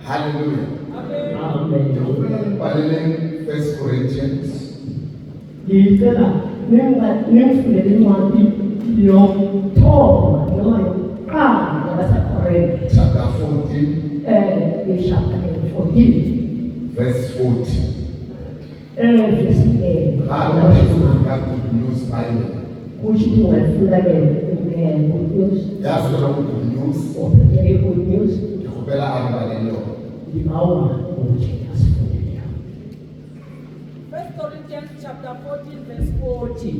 Hallelujah. Amen. First Corinthians. Chapter 14. Verse 40. How much is good news Bible? That's the good news. First Corinthians chapter 14 verse 40.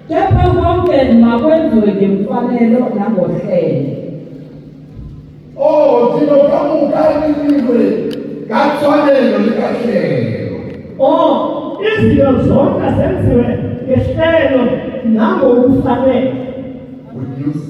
Kepha konke makwenziwe ngemfanelo nangohlelo. Oh, ndinokamuka niniwe kathwalelo likahlelo. Oh, izinto zonke zenziwe ngehlelo nangokufanele. Good news.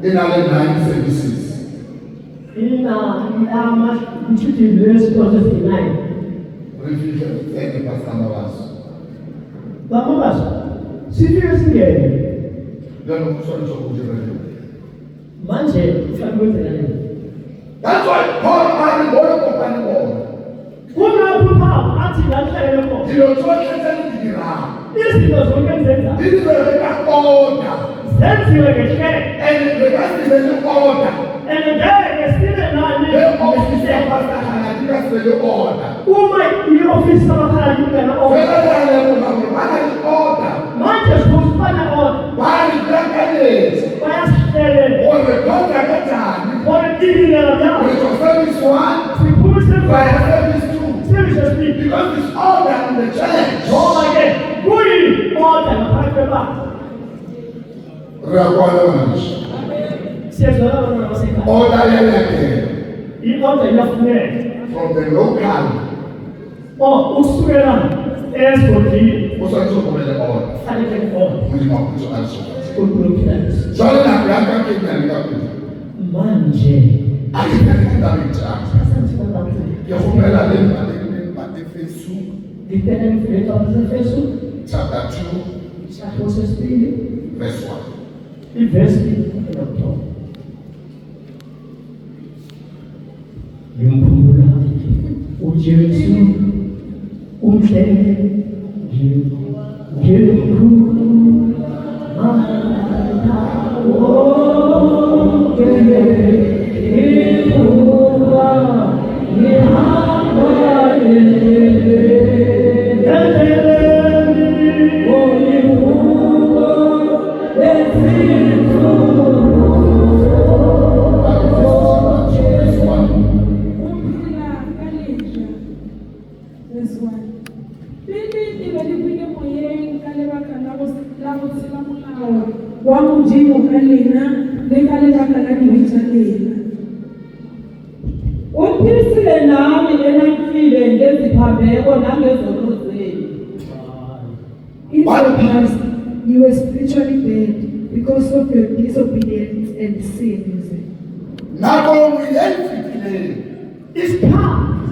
In our 9 services. In our Refugees, thank you, Pastor Navas. Vamos, seriously. That's why Paul Dilo tsotlhe tse di dirang. izinto zonke enzenza Di dirwe ka order. zenziwe ngehlelo And re ka se be le order. and ngeke sibe nani Le ofisi ya pastor di ka se be le order. uma i-ofisi yamakhaladi ingena-order Fela re a leboga gore ba na le order. manje sibuthi bane-order Ba re blankanetse bayasihlelela gore contra ka jani. gore idilela Gore byabo for service 1, siphumisa for service 2. service esibili Because it's order in the church. ngoba-ke kuyi-order ngaphakathi kwebandla Re a kwala manje. siyezwakala bantwana basekhaya Order yelekela i-order iyafuneka from the local. ukusukela esigodini O tshwanetse go be le order. fanele i-order Modimo wa puso a le sobatse. ukuluphilanisa Jwale nako ya ka ke nna le ka pele. manje A ke nne ke tabeng tsa ka. asantsibabantwana Ke gopela le Efeso dikena mfeleto waseefeso chapter 2 isahluko sesibili verse 1. ivesi enokuthoba ngimkhumbula ujesu umhlele ngimkhuluma wonke ngikuba ngihamba Verse 1. Umphila ka leja. Verse 1. Pele e be le buile moyeng ka lebaka la go tshela molao wa Modimo ka lena le ka lebaka la dibe tsa lena. Uphilisile nami enamfile ngeziphambeko nangezono zenu. In the past, you were spiritually dead because of your disobedience and sins. Nako nngwe e e fetileng, isikhathi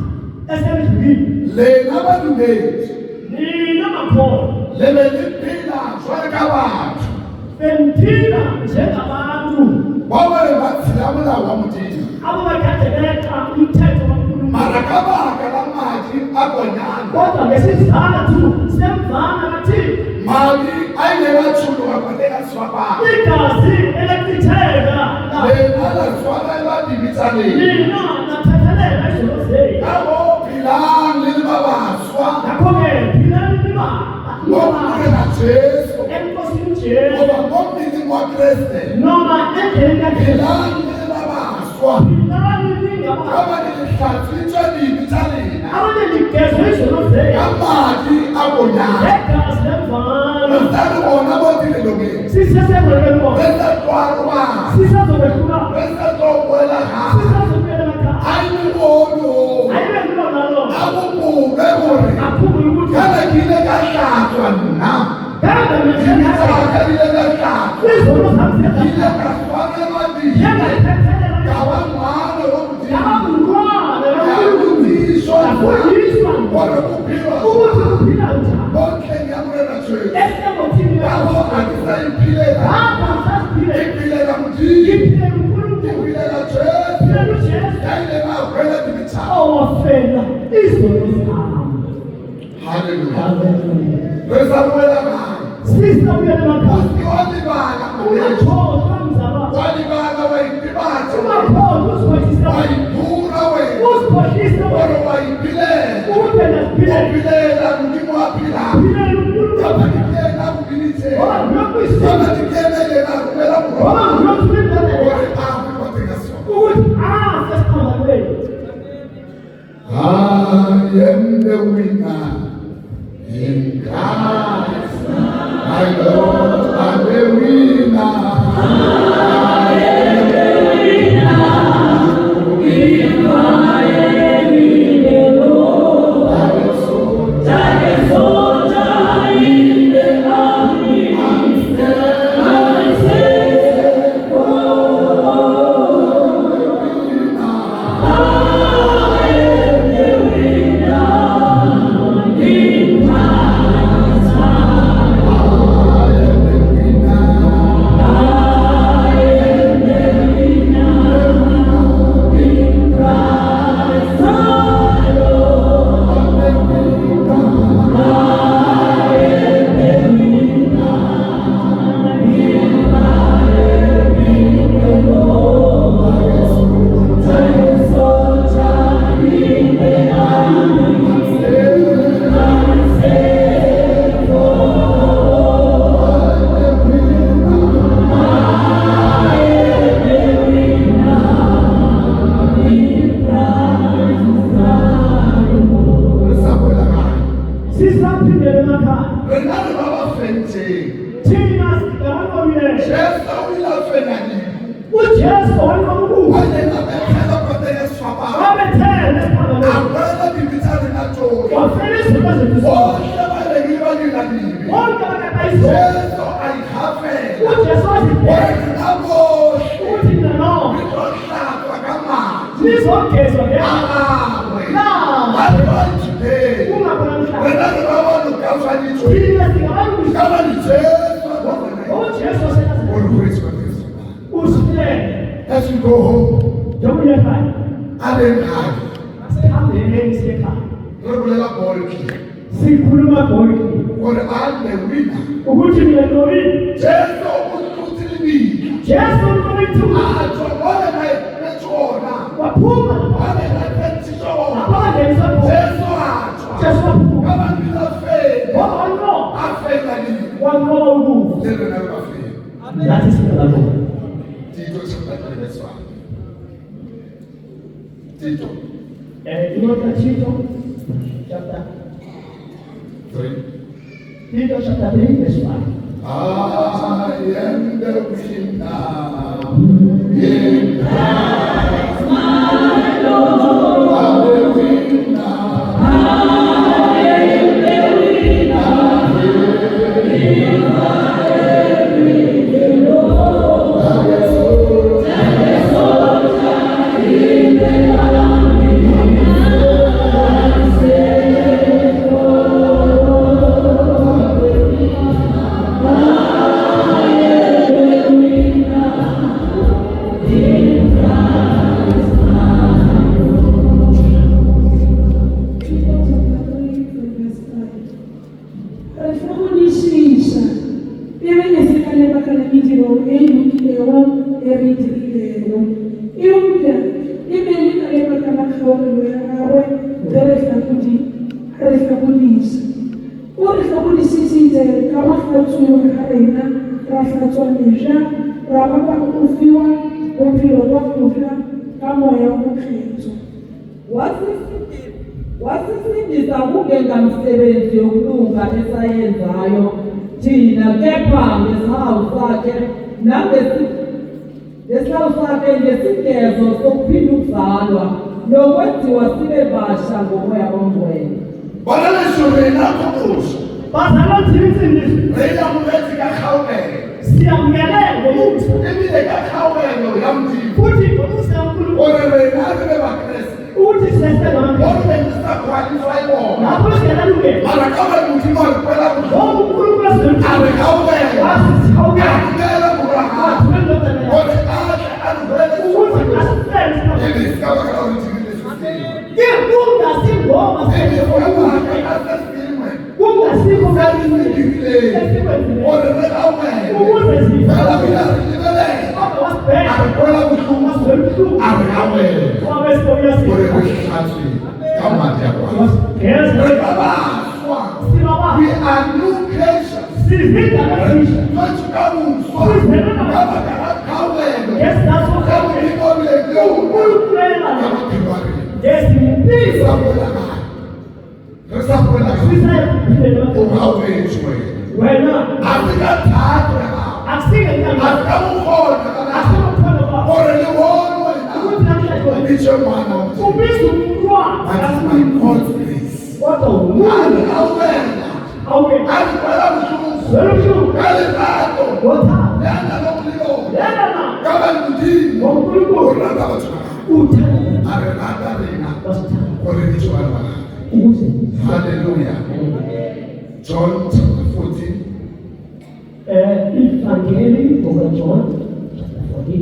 esedlulile lena badumedi nina makholwa le be le phela jwalo ka batho beniphila njengabantu ba be ba tshela molao wa Modimo. ababekade beqa umthetho kaNkulunkulu Mara ka baka la madi a konyana, kodwa ngesizathu semvana kaThixo madi a ile a tshologa kwatela swapana. igazi elechitheka Lena la tshwarela dibe tsa lena. nina nathethelela izono zenu Ka mo phelang le le ba baswa, ngakho-ke philani mo nibaba morena Jesu, enkosini ujesu goba mo mmeleng wa Kreste, noma endleleni kaJesu phelang le le ba baswa. philani Ka ningaba ba le hlatswitswe dibe tsa lena abaneligezwe izono zenu ka madi a konyana. ngegazi lemvana Re sa le bona mo tirelong e. sisesebolekeni bona Re sa tlo arobana. sisazokwethula Re sa tlo boela gape. sisazobuyela emakhaya A le bono. ayibe ngilona lona A go bobe gore akhumbuye ukuthi kana ke ile ka hlatswa nna. kambe Dibe mehla tsa ka di ile ka hlatswa. izono zami Ke ile ziyahla ka tshwarelwa dibe. njengayithethelela Ka ba ngwana wa Modimo. abangumntwana Ka kaNkulunkulu botsiswa yafundiswa gore go phela ukuthi kuphila njani mo ntlheng ya morena Jesu. esebotini Ka bo a ke sa iphelela. apha usaziphile Ke phelela Modimo. ngiphile Ke uNkulunkulu phelela Jesu. phela uJesu Ya ile ba gwela dibe tsa. owafela izono zami Hallelujah. haleluya Re sa boela gae. sisabuyela emakhaya Ke wa lebala modimo. ungatshoka mzababa Wa lebala wa itebatsa. ungaphoza uzikhohlisa Wa ipura wena. uzikhohlisa Gore wa iphilela. ube Wa nasiphile philela Modimo wa phelang. phila uNkulunkulu Kapa ke yena a go biditseng. ngoba ngiyokuyisika Kapa ke yena yena a romela ngoba borwa. ngiyothuka indlela Gore a go kwa teng ga sona. ukuthi sesiphambanweni I am the winner in Christ. My Lord, I'm the winner. I am the winner. zethu Oh, zonke. shabalekile balingalibi. Bonke abakaqayizona. Jesu ayihafela. uJesu wazibheka Wena ukuthi mina no ngizohlaba kamanzi. nizogezwa Awe. Nawe. Abantu today. kungakhona mhlaba. Wena ngibabona ugafanitsho. Thina singabantu Kama ni Jesu abona. uJesu waseNazaretha Always with this. usihlele As you go home, njengoba uyakhaya alengayo. asihambeleni siyekhaya Regular boldly. sikhuluma boldly For I'm the winner. ukuthi mina nowini Jesu ukuthilibika. Jesu unoyithuba Ajobona naye betshona. waphuma Wane naye betshona. abakangenisa khona Jesu atsho. Jesu waphuma Kama nginafela. ngoba wanqoba Afela nini? wanqoba ukufa Lelo nalibafela. nathi singalalo Tito chapter 3 verse 1. Tito inota Tito chapter 3. chapter 3 verse 1 I am the winner. In Christ my Lord. I'm the winner. wasisindisa kungengamsebenzi yokulunga esayenzayo thina kepha ngesihawu sakhe ngesihawu sakhe ngesigezo sokuphinda ukuzalwa nokwenziwa sibe basha ngomoya ongcwele. Bona leshome nakho kusho. bazalwa thina insindisi Reyna mubethi kakhawubele. siyamukele ngomusa Imile kakhawubele yamdini. futhi ngomusa kaNkulunkulu Ore reyna abe bakristu. ukuthi siyasebenza Ore bengisa qualify bona. lapho singalalungela Mara kama mtu mmoja kwela mtu. ngoba uNkulunkulu Awe asidonsa khawubele. asihawukela Akubela kurahama. Ore ahle aluvele ukuthi ukuthi asisenze Ili sikaba kana uthini lesifini. kungasingoma Ili ukaba senze akasesimwe. kungasikho Sasifindile. Ore khawubele. ukuze Fela sifike bila rilele. kodwa wasibheka Akwela kuhluma. wasibheka Awe khawubele. wabe sibona Ore sifike kuhlathi. Kama ndiya kwa. ngeze Ore babaswa. sibaba We are new creations. sivida lesisha Manje kamuswa. Kama kakhawubele. yes that's what Kama happened ngikole kuyo. uNkulunkulu Kama ngikole. yes impilo sisayiphilela Ungawetshwe. wena Asikathathwe akusike nkani asikabukhona asikukhona kwakho ore liwonwe ukuthi namhlanje itshe mwana ubiza umntwana That's my God's grace. kodwa umuntu Awela. awena Alikwela buhlungu. welushuru Kalibado. wothanda Yanda nomlilo. yena na Kaba ndini. ngoNkulunkulu Oranda bathana. uthanda Arelanda rena. wasithanda Ore nitsho bana. ukuze Hallelujah. John chapter 14. ivangeli ngokaJohn chapter 14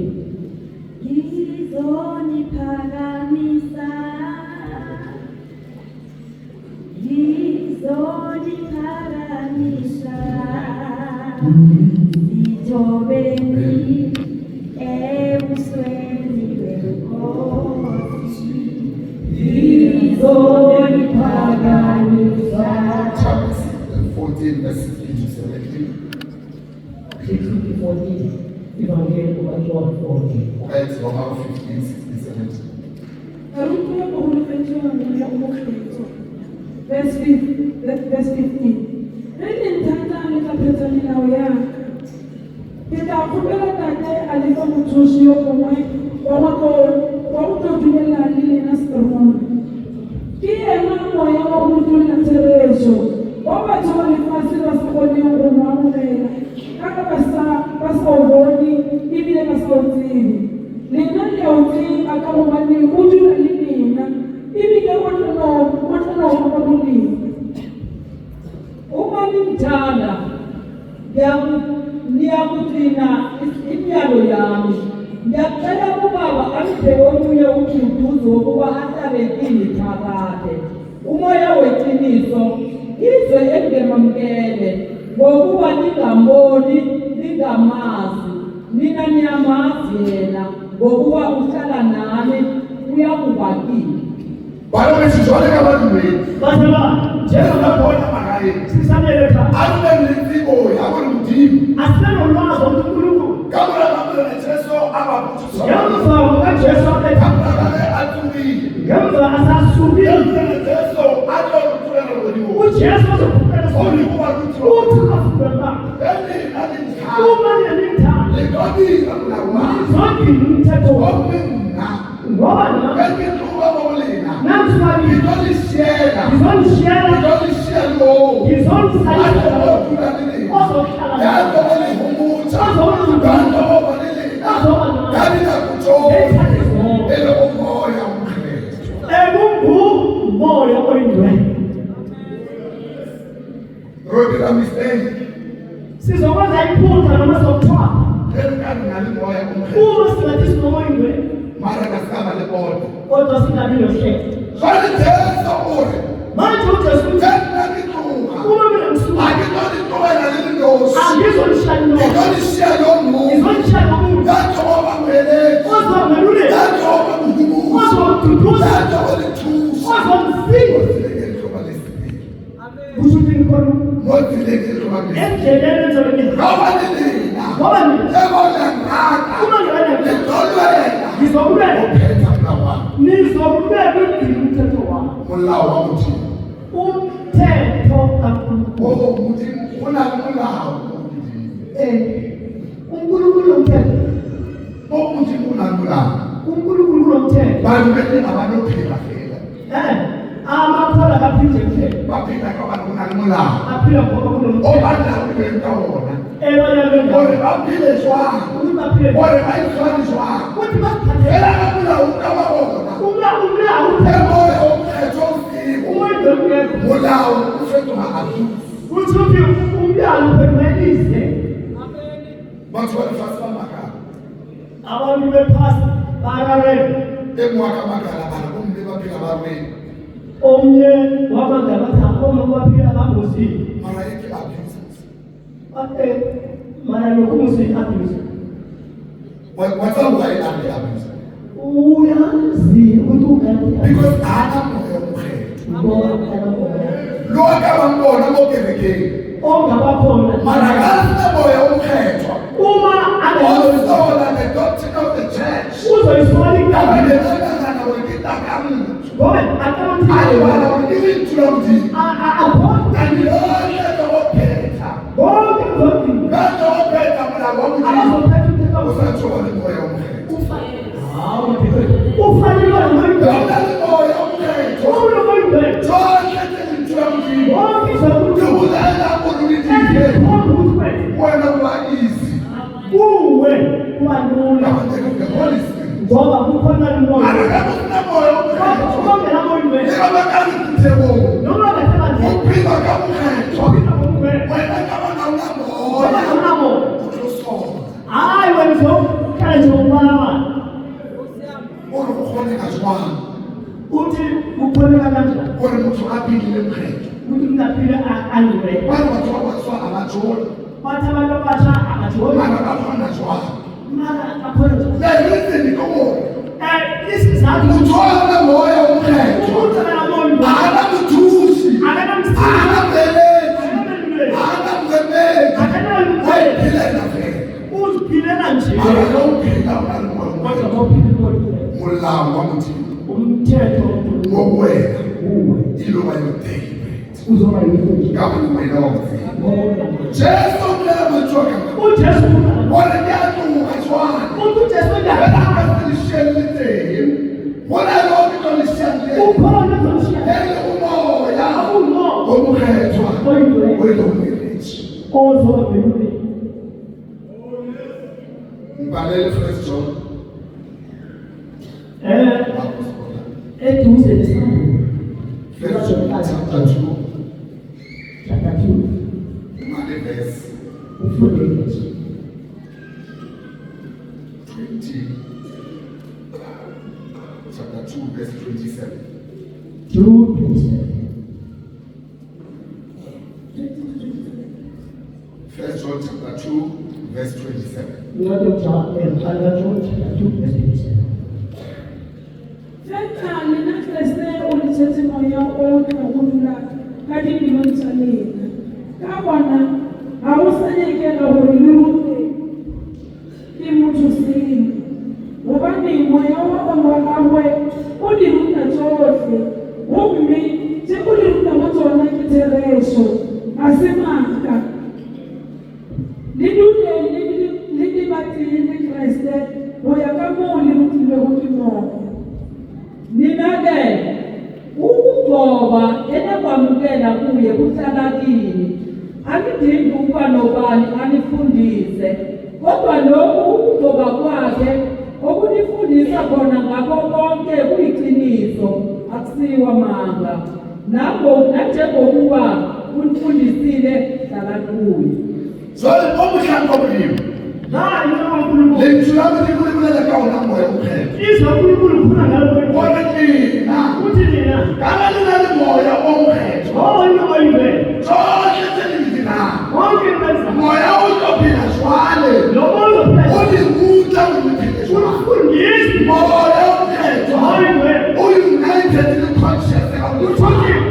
Ngizoniphakamisa sithobeni ebusweni benkosi ngizoniphakamisa Chapter 14 verse 16 to 17. 16-14 ivangeli ngokaJohn 14 Okay, so how 15, 16, 17. Verse 15. Re nthatsa le ka phetsa melao ya ka. Ke tla kgopela tate a lefa mothusi yo mongwe wa go tlo dumella le lena seterong. Ke ena moya wa go tlolla tshebetso leswo wa batho ba lefatshe ba se kgoneng go mo amogela ka ba sa o bone ebile ba sa o tsebe lena le a o tseba ka gobane o dula le lena ebile o tlono go molemo uma nimthanda ngiyakugcina imiyalo yami ngiyacela ubaba angiphe omunye umduduzo wokuba ahlabekile phakade umoya weqiniso izwe engemamkele ngokuba ningamboni ningamazi nina niyamazi yena ngokuba uhlala nami uyakubakile Balobe sijole kabantu bethu. Basela, Njengabona makaye. sisamele pha. Akube nilifiko yabona umdimo. Asibeno ulwazi uNkulunkulu. Kamula kamula nejeso ababuthi. Ngemva kukaJesu aphethe. Kamula kale atumile. Ngemva asasubile. Nejeso athi ukuthula ngodiwo. uJesu uzokhupela Oli sonke. kuba kuthi Uthi afubela. Eli alinjalo. Uma niyamthanda. Lekodi kamula wa. Zonke umthetho wakhe. Womna. Ngoba na Ngikuba bolena. namhlanje Ngizolishela. ngizonishiyela Ngizolishela lo. ngizonsayisela Azokuthula nini. ozohlala Yabo nawe. bale umutsha. Azoba Kanto balelena. Azoba nawe. Kani nakutsho. Ngezikhathi zonke. Ele umoya umkhetho. Moya oyingcwele. Rodi la mistake. Sizokwenza iphutha noma sokuthwala. Elikani ngale moya umkhetho. Uma singathi sinomoya oyingcwele, Mara kasikama le bode. kodwa singabi nohlelo. Jwale Jesu ore. Manje uJesu uthi, Tena ngithuka. uma mina ngisuka, Akitolithuka naleli ndosi. angizolishaya nomoya. Ngitolishaya lo muntu. Ngizolishaya nomuntu. Yathoba mwelele. Ozongeluleka, Yathoba mduduza. ozomduduza, Yathoba lithusa. ozomsiza. Ngotilekele lesibili. Kusho ukuthi ngikhona Ngotilekele lesibili. endleleni enzobe ngihamba. Ngoba nilina. Ngoba mina Ebona ngaka. uma ngibana Ngitolwela. ngizokubeka, Ophetha mlawa. nizokubeka udini umthetho wami. Mulawa wamuthi. Umthetho kaNkulunkulu. Oh, muthi unamulawo. uNkulunkulu umthetho. Umuthi unamulawo. uNkulunkulu kunomthetho. Bantu bethu abanophila phela. Amaphola kaphinde kuphela. Baphila kwabantu unamulawo. Aphila ngoba kunomthetho. Obanawo bentawona. Ebanyakeni Ore baphile jwang. ukuthi baphile. Ore bayizwani jwang. Ukuthi baziphathe. Ela kamulawo ukababona. Umlawu. Emoya omkhetho ufiko. Umuntu ongekho. Mulawo ufetwa abusi. Kuthi uthi umlawu uphelelise. Bantu balifasi bamakala. Abantu bephasi bararela. Emwaka makala bana bombe baphila barweni. Omnye wabangela bathi oma baphila bangozini. Mara yake abuse. Mara lokhu musiyabuse. Watsawu ayilande abuse. Uyazi ukuthi ungathi Because ana moya omkhetho. ngoba akanamoya. Lo akabambona bokerekeni. Ongabakhona. Mara kana moya omkhetho. Uma angekho Osola the doctrine of the church. uzoyisola igama. Abelekana wekitakamu. Ngoba akamanzi. Ayibala wekitula mdi. Akhona. Ayilole dokhetha. Bonke zonke. Kanto ophetha mna wamudi. Abazophetha umthetho wabo. Usathola moya omkhetho. Hawu ufanele ngoyingcwele. Lona moya omkhetho. Umuntu ngoyingcwele. Zonke izintula mdi. Bonke zokuthi Ubulala kululidile. ezikhona ukuthi wena. Wena uba easy. Kuwe kubalula. The Holy Spirit. Ngoba kukhona umoya. Akakuna moya omkhetho. Ongela ngoyingcwele. Ekabakali kuthebo. Noma ngasemanzi. Uphila kamukhetho. Ngoba ngoyingcwele. Wena kabana Ngoba unamoya. unamo. Uhlosona. Hayi wena uzohlala nje ngokubalabala. Urukhoneka jwang. Uthi ukhoneka kanjani? Ore motho a philile mkhetho. Ukuthi ngingaphila angcwele. Bana batho ba baswa abajoli. Bathi abantu abasha akajoni. Mara bakhona jwang. Mara akhona njani? The reason ikomo. Isizathu Uthola moya omkhetho. ukuthi akamoya. Ana mthusi. Akanamsiza. Ana mbelethi. Akanamluleki. Ana mzemethi. Akanamluleki. Wayiphilela vele. Uziphilela nje. Mara yawuphila unalimoya Kodwa omkhetho. ngophila ngoyingcwele. Mulawo wamuthi. Umthetho Ngokwena. Iloba yodaily. uzoba yinto. Ngapha wena wamfika. Ngoba Jesu mlama tsoka. uJesu ukhona. Ore nyatu ajwana. uJesu Wena ukhona. akasilishele. Wona lo nto lishandle. Ukhona uzomshiya. Ele umoya. Umo. omkhethwa oyingcwele welomireji. ozobelule Ngibhalele 1 John. eduze nesambo 1 John chapter 2. chapter 2 Mali verse ufunde 20. Chapter 2 verse 27. 2:27 1 John chapter 2 verse 27. John chapter 2 verse 27 Fetane na Kriste o letsetse moya o ka godula ka dipelong tsa lena. Ka bona ha o sa nyekela hore le rutwe ke motho sengwe. Hobane moya wa gagwe o di ruta tsohle. Gomme tse o di ruta mo tsona ke therešo, ga se maaka. Le dule le dibatile le Kriste go ya ka moo le rutilwego ke moya. Nina-ke ukugcoba enakwamukela kuye kuhlala kini. Angidingi ukuba nobani anifundise, kodwa lokhu ukugcoba kwakhe okunifundisa khona ngakho konke kuyiqiniso, akusiwa amanga. Nanjengokuba unifundisile hlala kuye. So omkhethwa omlimi. hayi uNkulunkulu Lethu lami likhululela ka wona moya omkhethwa. izwa uNkulunkulu khona ngalo Wona mina. uthi nina Kama nina moya omkhethwa. oyingcwele Sonke selidina. wonke benza Moya uzophila jwale. lomozo phela Ulivuta uliphile jwale. ufundisi Moya omkhethwa. oyingcwele United in conscience ka uthi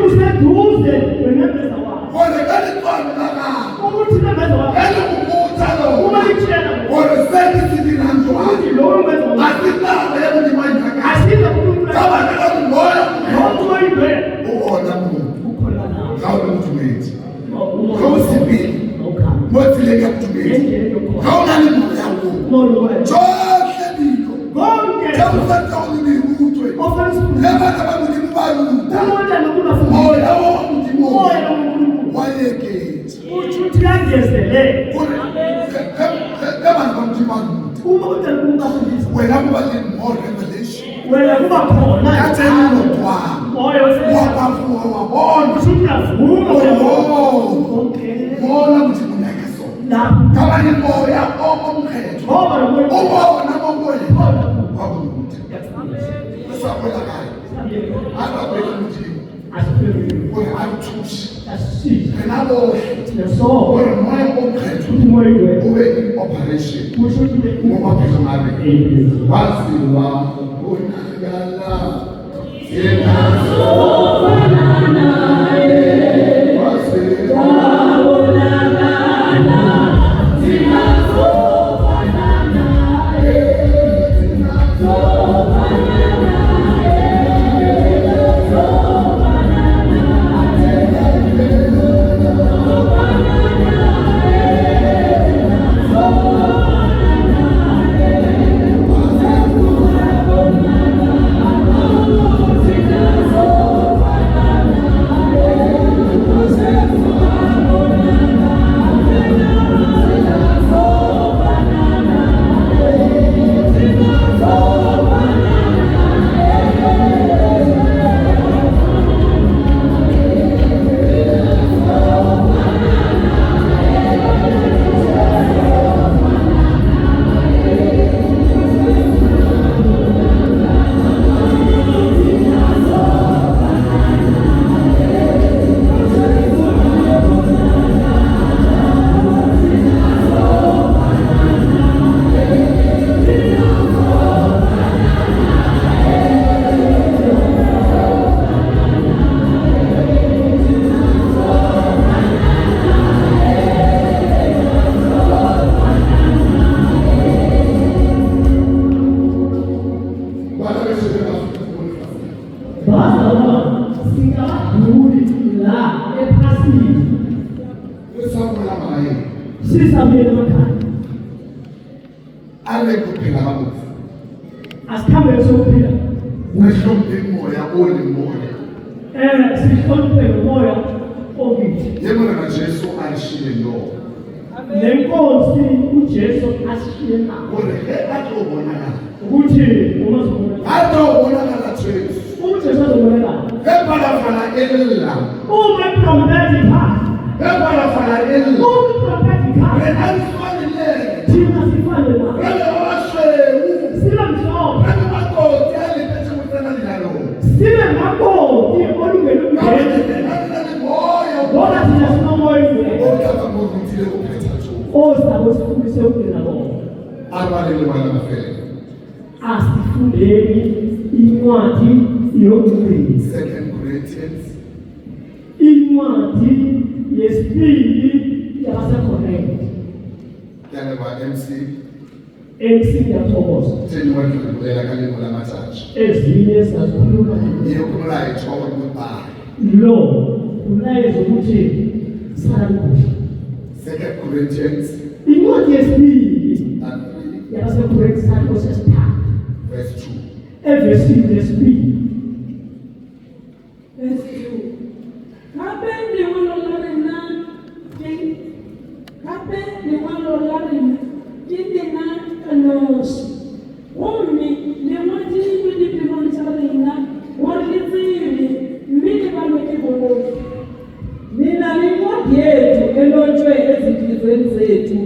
useduze wenembeza wakhe Wona kani kwami lana. ukuthi nembeza wakhe Kani kubuta lo. uma litshela Wona sethi sidina njwale. ukuthi lowo mbeza wakhe Asitaba yabudimanja ka. asiza uNkulunkulu Kama nina moya lokho oyingcwele ukhona muntu. ukhona nawe Ngawule mthumeti. umoya Ngawusiphi. okhamba Motileka mthumeti. endleleni yokukhona Ngawunani moya wo. umoya wethu Jonke biko. konke Ngawusatha ulibutwe. ofalisiphuza Leba nabamuthi baluta. umoya nokungafuni Moya womuthi umoya moya. kaNkulunkulu Wayekethi. uthi uthi yangezelele Leba nabamuthi baluta. uma uthanda ukungafundisa Wena kuba more revelation. wena kuba khona Yatheni nodwama. umoya wesizwe Wabavuka wabona. uthi uyavuma Oh. okay Bona ukuthi kunekho. la Kabanye moya omkhethwa. ngoba lomoya Ubona konke. khona Wabuthi. Sakwela kaya. Ababeka ukuthi asifike wena awuthushi. asisi Kenabo leso wena moya omkhethwa. uthi umoya wethu Ube in operation. kusho ukuthi Ngoba phela ngabe amen waziwa unakala. Sinazo sisabuyela emakhaya ale kuphela kamufi asikhambele sokuphila wehlombe moya olimoya sihloniphe nomoya okithi. Yemona Jesu alishile lo. Lenkosi uJesu ashiye nawo. Ore he atobonakala. Ukuthi uma uzobona. Atobonakala Jesu. uJesu azobonakala. Ebalafala elila. Uma iprompeti iphasa. Ebalafala elila. Uma iprompeti iphasa. Wena alifanele. Thina sifane nawo. Wena owashewu. Sibe mhlophe. Wena makoti aliphethe kuthana lalo. Sibe makoti olungele umndeni. Ngoba thina sinomoya ingcwele. Otakamozile kuphetha Jesu. Ozabo sifundise ukugcina bona. Abalele balafela. Asifundeni incwadi yokugcina. 2 Corinthians. Incwadi yesibili yabaseKorinte. Yaleba MC. Ngiyathokoza. Theni wadlulela kalimo lamathathu. Ezinye sazikhuluma Yokumlayitha okubayi. lo unayezo ukuthi salikuhle. 2 Corinthians Incwadi yesibili 3 yabaseKorinte sakho sesithathu. verse 2. Evesini lesibili. Verse 2. Gape lengwalo la rena ke tena ka noši. Gomme le ngwadilwe dipelong tša rena gore le tsebe mme le balwe ke bone. Mina incwadi yethu elotshwe ezinhlizweni zethu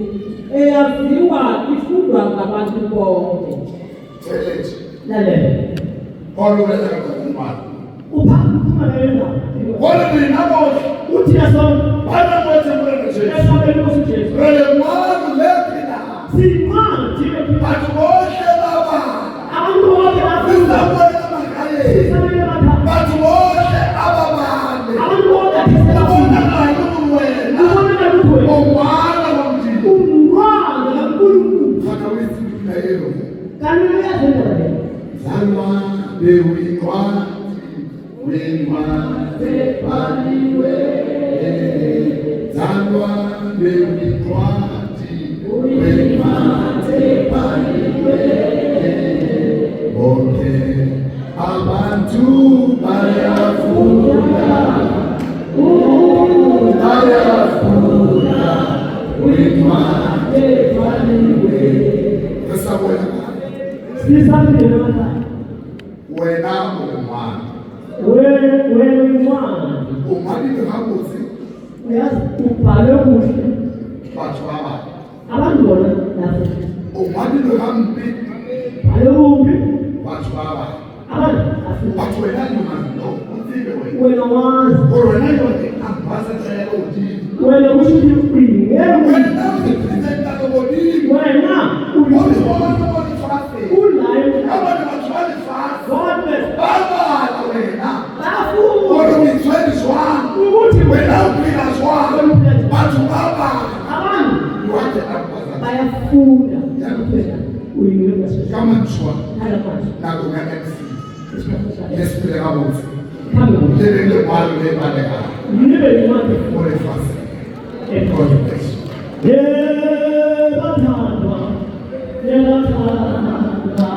eyaziwa ifundwa ngabantu bonke. Thelete. Lalela. Paulo wetha ngokumbala. Uphuma lena. Wona mina bonke Uthi yasona. bana bonke bona Jesu. Esabela uJesu. Rele mwana lephina. Sincwadi Batho bonke baba. abantu bonke bafunda. Isabela makhaya. Isabela bakha. Batho bonke ababane. Abantu bonke Ubona nayo wena. ubona ukuthi Omwana wamdini. umntwana kaNkulunkulu. Faka wesiphi yelo. Kanti uyazenza le. Zalwa bewincwadi. Wincwadi baliwe. Zalwa bewincwadi. Wincwadi baliwe. Bonke abantu bayafunda. Bayafunda. Wincwadi baliwe. Esabona. Sisabile manje. Wena ungumwana. Wewe incwadi. Umali ngabuzi Uyazi ubhale kuhle. batho baba. Abantu bona lapho. Umali ngahambi Bhale kuhle. batho baba. Abantu afuna. Batho wena nyumani no. Uthile wena. Wena wazi. Wena yonke ambassador yodini. Wena ushithi uqine. Wena urepresenta lobodini. Wena Ubona fase. ulive. Abantu bathwala fase. God bless. Baba wena. Lafu. Wena uyithwele zwana. Ukuthi Wena uphila zwana. Batho baba. abantu Wathi ambassador. bayafunda. Uyile mase. Kama nchwa. Hala manje. Nako nga MC. Isikhashana. Lesipile ngabuzi. Kambe. Lebele mwalo lebaleka. Nibe incwadi. Ore fase. Ekhona. God bless you. Yebathandwa, yebathandwa,